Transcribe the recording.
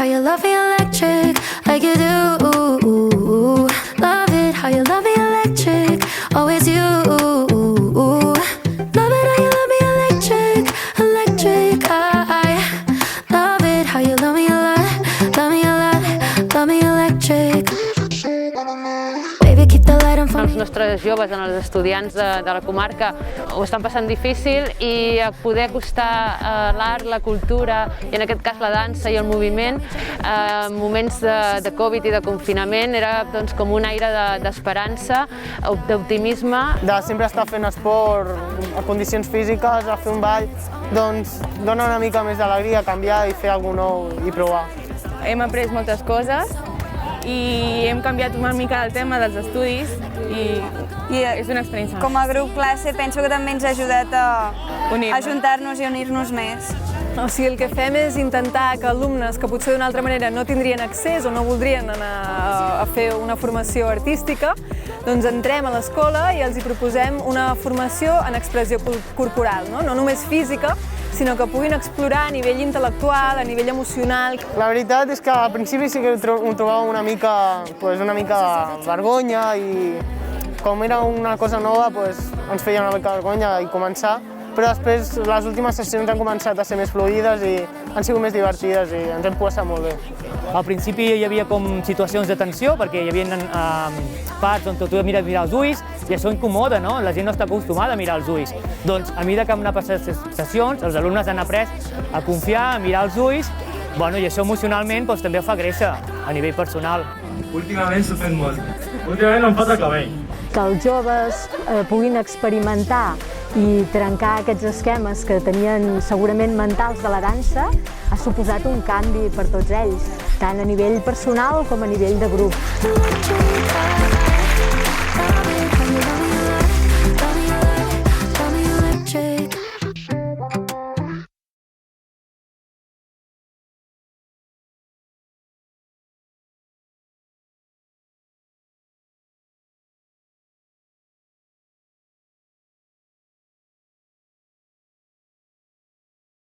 how you love me electric, like you do. Love it, how you love me electric, always you. Love it, how you love me electric, electric. I love it, how you love me a lot, love me a lot, love me electric. Baby, keep the light on for Els me. nostres joves, els estudiants de la comarca, ho estan passant difícil i poder acostar l'art, la cultura i en aquest cas la dansa i el moviment en moments de Covid i de confinament era doncs, com un aire d'esperança, d'optimisme. De sempre estar fent esport a condicions físiques, a fer un ball, doncs dona una mica més d'alegria canviar i fer alguna cosa nou i provar. Hem après moltes coses i hem canviat una mica el tema dels estudis i és una experiència. Com a grup classe penso que també ens ha ajudat a juntar-nos i unir-nos més. O sigui, el que fem és intentar que alumnes que potser d'una altra manera no tindrien accés o no voldrien anar a fer una formació artística, doncs entrem a l'escola i els hi proposem una formació en expressió corporal, no només física, sinó que puguin explorar a nivell intel·lectual, a nivell emocional. La veritat és que al principi sí que ho trobàvem una mica de vergonya i com era una cosa nova ens feia una mica de vergonya i començar, però després les últimes sessions han començat a ser més fluides i han sigut més divertides i ens hem passat molt bé. Al principi hi havia com situacions de tensió perquè hi havia parts on tu mires mirar els ulls i això incomoda, no? La gent no està acostumada a mirar els ulls. Doncs a mesura que hem anat passant sessions, els alumnes han après a confiar, a mirar els ulls, i això emocionalment també fa créixer a nivell personal. Últimament s'ho fent molt. Últimament em falta cabell. Que els joves puguin experimentar i trencar aquests esquemes que tenien segurament mentals de la dansa ha suposat un canvi per tots ells, tant a nivell personal com a nivell de grup.